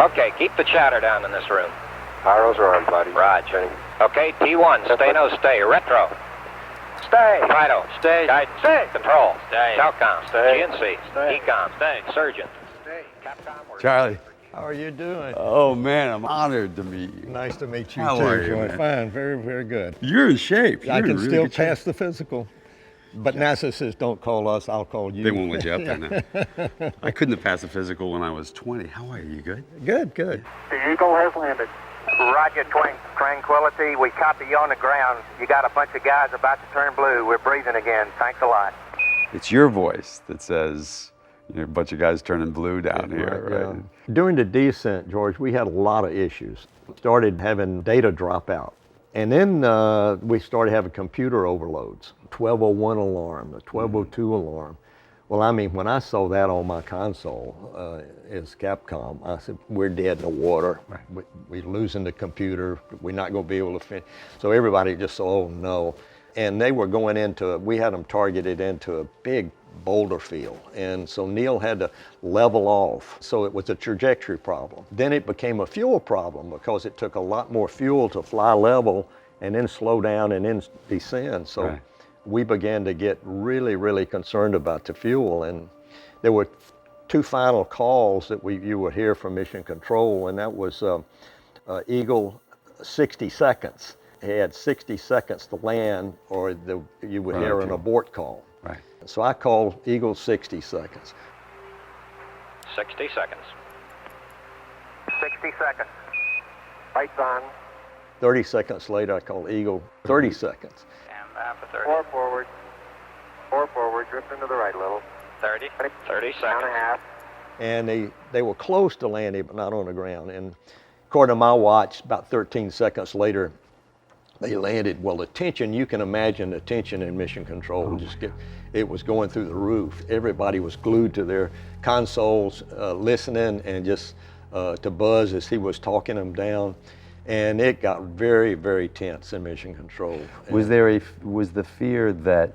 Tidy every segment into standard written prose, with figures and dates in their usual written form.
Okay, keep the chatter down in this room. Pyros are on, buddy. Roger. Okay, T1, stay, no stay. Retro. Stay. Fido. Stay. Guidance. Stay. Control. Stay. Telcom. Stay. GNC. Stay. Ecom. Stay. Surgeon. Stay. Capcom. We're Charlie. How are you doing? Oh man, I'm honored to meet you. Nice to meet you How too, are you, Joy. man? Fine, very, very good. You're in shape. I You're in can really still good shape. pass the physical, but NASA says don't call us, I'll call you. They won't let you up there now. I couldn't have passed the physical when I was 20. How are you? Good? Good, good. The Eagle has landed. Roger, Tranquility. We copy you on the ground. You got a bunch of guys about to turn blue. We're breathing again. Thanks a lot. It's your voice that says, you know, a bunch of guys turning blue down here, right? Yeah. During the descent, George, we had a lot of issues. Started having data drop out. And then we started having computer overloads. 1201 alarm, the 1202 alarm. Well, I mean, when I saw that on my console as Capcom, I said, we're dead in the water. Right. We're losing the computer. We're not going to be able to finish. So everybody just said, oh no. And they were going into, we had them targeted into a big boulder field. And so Neil had to level off. So it was a trajectory problem. Then it became a fuel problem because it took a lot more fuel to fly level and then slow down and then descend. So Right. we began to get really, really concerned about the fuel. And there were two final calls that you would hear from Mission Control, and that was Eagle 60 seconds. It had 60 seconds to land, or you would hear an abort call. Right. So I called Eagle 60 seconds. 60 seconds. 60 seconds. Lights on. 30 seconds later, I called Eagle 30 seconds. And down for 30. 4 forward. 4 forward. Drift into the right a little. 30. 30 Down seconds. a half. And they were close to landing, but not on the ground. And according to my watch, about 13 seconds later, they landed. Well, the tension, you can imagine the tension in Mission Control. It was going through the roof. Everybody was glued to their consoles, listening and just to Buzz as he was talking them down. And it got very, very tense in Mission Control. Was the fear that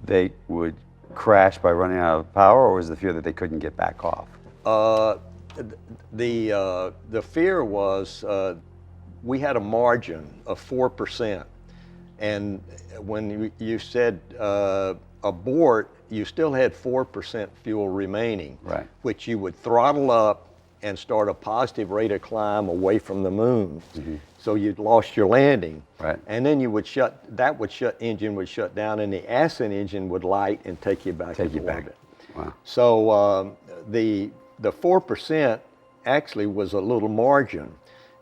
they would crash by running out of power, or was the fear that they couldn't get back off? The fear was we had a margin of 4%, and when you said abort, you still had 4% fuel remaining, Right. which you would throttle up and start a positive rate of climb away from the moon. Mm-hmm. So you'd lost your landing. Right. And then engine would shut down, and the ascent engine would light and take you back into orbit. Wow. So the 4% actually was a little margin.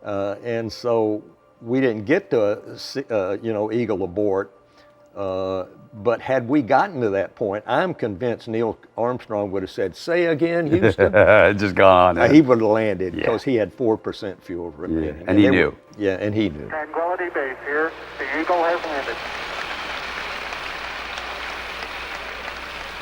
And so we didn't get to, Eagle abort. But had we gotten to that point, I'm convinced Neil Armstrong would have said, "Say again, Houston." Just gone. He would have landed Yeah. because he had 4% fuel remaining. Yeah, and he knew. And he knew. Tranquility Base here. The Eagle has landed.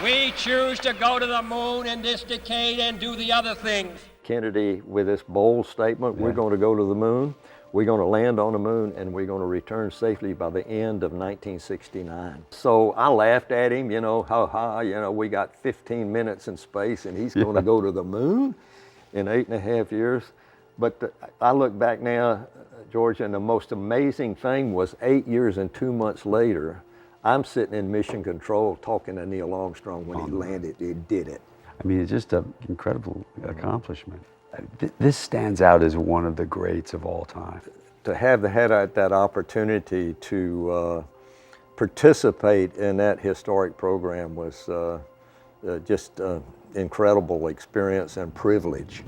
We choose to go to the moon in this decade and do the other things. Kennedy, with this bold statement, we're going to go to the moon, we're going to land on the moon, and we're going to return safely by the end of 1969. So I laughed at him, we got 15 minutes in space and he's going to go to the moon in 8.5 years. But I look back now, George, and the most amazing thing was 8 years and 2 months later, I'm sitting in Mission Control talking to Neil Armstrong when he landed. He did it. I mean, it's just an incredible accomplishment. This stands out as one of the greats of all time. To have had that opportunity to participate in that historic program was just an incredible experience and privilege.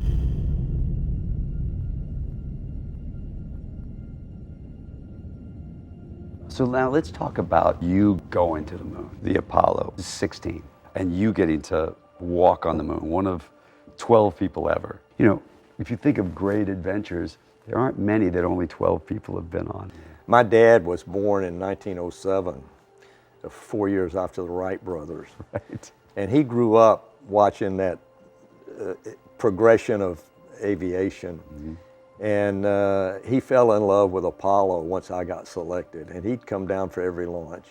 So now let's talk about you going to the moon, the Apollo 16, and you getting to walk on the moon, one of 12 people ever. You know, if you think of great adventures, there aren't many that only 12 people have been on. My dad was born in 1907, 4 years after the Wright brothers. Right. And he grew up watching that progression of aviation. Mm-hmm. And he fell in love with Apollo once I got selected, and he'd come down for every launch.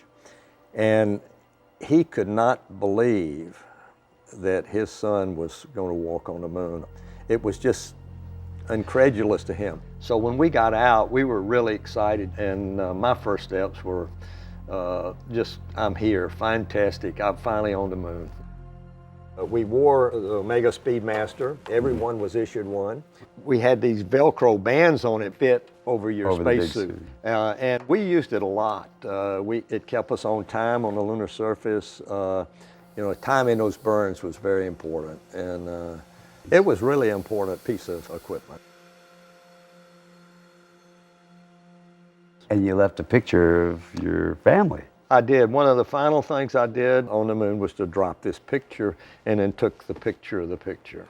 And he could not believe that his son was going to walk on the moon. It was just incredulous to him. So when we got out, we were really excited, and my first steps were just, I'm here, fantastic, I'm finally on the moon. We wore the Omega Speedmaster. Everyone was issued one. We had these Velcro bands on it fit over your spacesuit. And we used it a lot. It kept us on time on the lunar surface. You know, timing those burns was very important. And it was really an important piece of equipment. And you left a picture of your family. I did. One of the final things I did on the moon was to drop this picture and then took the picture of the picture.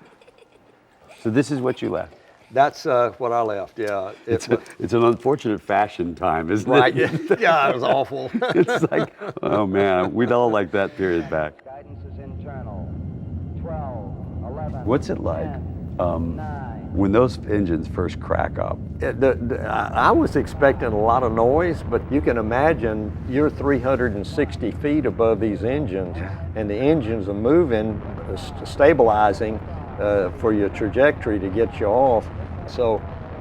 So this is what you left. That's what I left, yeah. It's an unfortunate fashion time, isn't right. it? Yeah, it was awful. It's like, oh man, we'd all like that period back. Guidance is internal. 12, 11. What's it like when those engines first crack up? I was expecting a lot of noise, but you can imagine you're 360 feet above these engines, and the engines are moving, stabilizing for your trajectory to get you off. So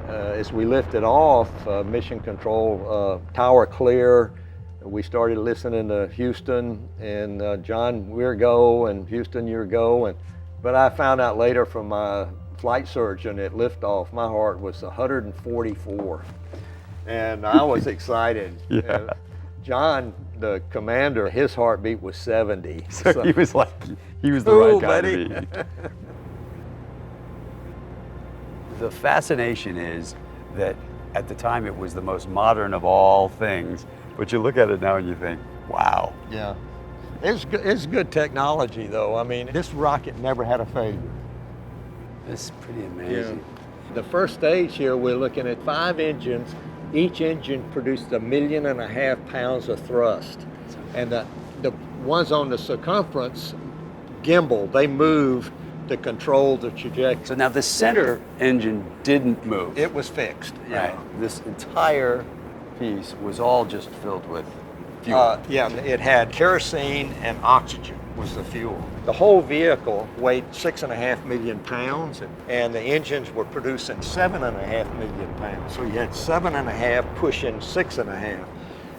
as we lifted off, mission control, tower clear, we started listening to Houston and John, we're go, and Houston, you're go. But I found out later from my flight surgeon at liftoff, my heart was 144. And I was excited. Yeah. John, the commander, his heartbeat was 70. So he was like, he was the right guy to be. The fascination is that at the time it was the most modern of all things, but you look at it now and you think, wow. Yeah. It's good technology though. I mean, this rocket never had a failure. This is pretty amazing. Yeah. The first stage here, we're looking at 5 engines. Each engine produced 1.5 million pounds of thrust. And the ones on the circumference gimbal, they move to control the trajectory. So now the center engine didn't move. It was fixed. Right. This entire piece was all just filled with fuel. Yeah, it had kerosene and oxygen was the fuel. The whole vehicle weighed 6.5 million pounds, and the engines were producing 7.5 million pounds. So you had 7.5 pushing 6.5.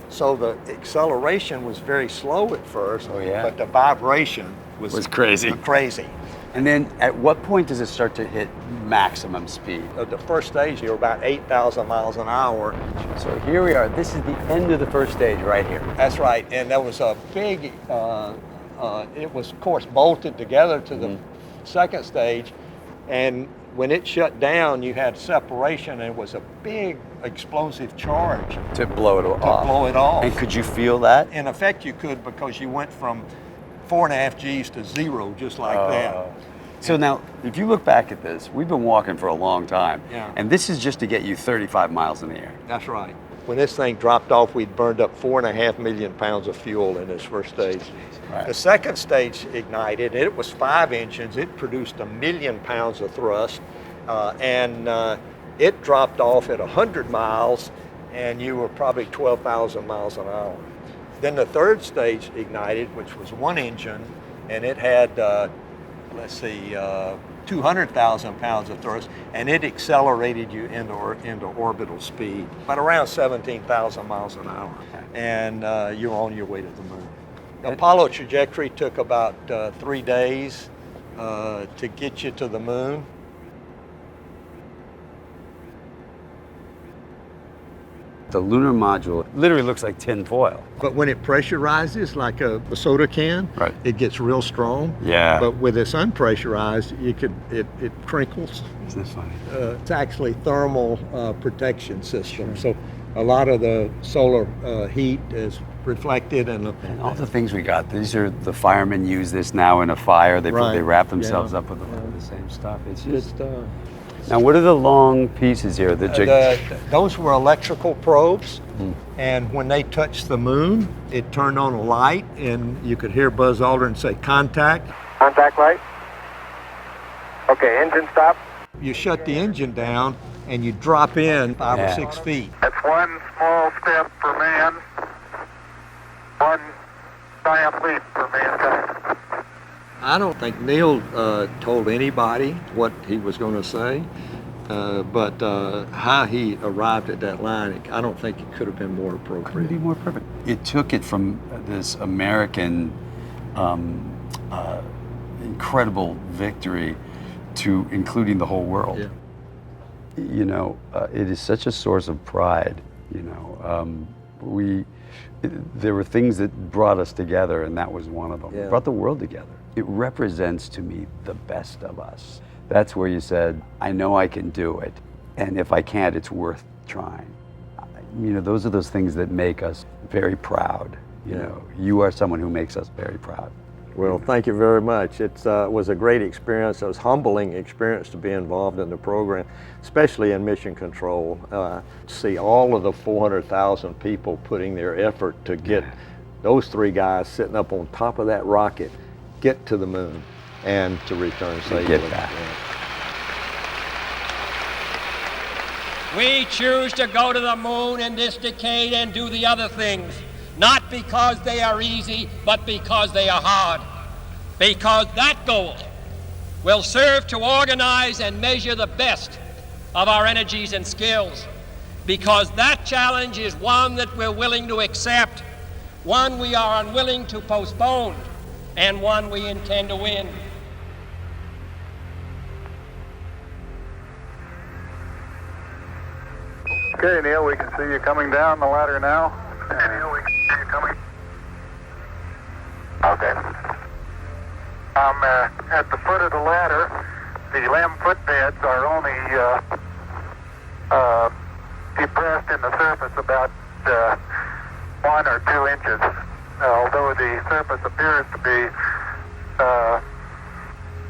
So the acceleration was very slow at first, but the vibration was crazy. Crazy. And then at what point does it start to hit maximum speed? The first stage, you're about 8,000 miles an hour. So here we are. This is the end of the first stage right here. That's right. And there was a big, it was, of course, bolted together to the second stage. And when it shut down, you had separation, and it was a big explosive charge. To blow it off. To blow it off. And could you feel that? In effect, you could, because you went from 4.5 Gs to 0, just like that. So now, if you look back at this, we've been walking for a long time, and this is just to get you 35 miles in the air. That's right. When this thing dropped off, we'd burned up 4.5 million pounds of fuel in this first stage. Right. The second stage ignited. It was 5 engines. It produced 1 million pounds of thrust, and it dropped off at 100 miles, and you were probably 12,000 miles an hour. Then the third stage ignited, which was 1 engine, and it had, 200,000 pounds of thrust, and it accelerated you into orbital speed, but around 17,000 miles an hour, and you're on your way to the moon. The Apollo trajectory took about 3 days to get you to the moon. The lunar module literally looks like tin foil. But when it pressurizes, like a soda can, it gets real strong. Yeah. But with it's unpressurized, it crinkles. Isn't that funny? It's actually thermal protection system. So a lot of the solar heat is reflected and all the things we got. These are the firemen use this now in a fire. They wrap themselves up with the same stuff. It's just good stuff. Now, what are the long pieces here? Those were electrical probes, and when they touched the moon, it turned on a light, and you could hear Buzz Aldrin say, "Contact." Contact light. Okay, engine stop. You shut the engine down, and you drop in 5 or 6 feet. That's 1 small step for man, 1 giant leap for mankind. I don't think Neil told anybody what he was going to say. but how he arrived at that line, I don't think it could have been more appropriate. Couldn't be more perfect. It took it from this American incredible victory to including the whole world. Yeah. You know, it is such a source of pride. You know, there were things that brought us together, and that was one of them. Yeah. It brought the world together. It represents to me the best of us. That's where you said, I know I can do it, and if I can't, it's worth trying. You know, those are those things that make us very proud. You know, you are someone who makes us very proud. Well, thank you very much. It was a great experience. It was a humbling experience to be involved in the program, especially in mission control. To see all of the 400,000 people putting their effort to get those three guys sitting up on top of that rocket, get to the moon, and to return safely. Get back. We choose to go to the moon in this decade and do the other things, not because they are easy, but because they are hard. Because that goal will serve to organize and measure the best of our energies and skills. Because that challenge is one that we're willing to accept, one we are unwilling to postpone, and one we intend to win. Okay, Neil, we can see you coming down the ladder now. Okay, Neil, we can see you coming. Okay. I'm at the foot of the ladder. The LEM footbeds are only depressed in the surface about 1 or 2 inches, although the surface appears to be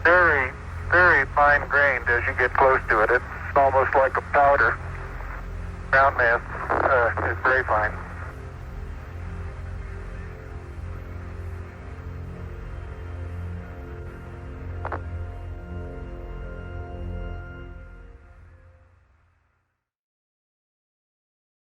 very, very fine-grained as you get close to it. It's almost like a powder. Ground mass is very fine.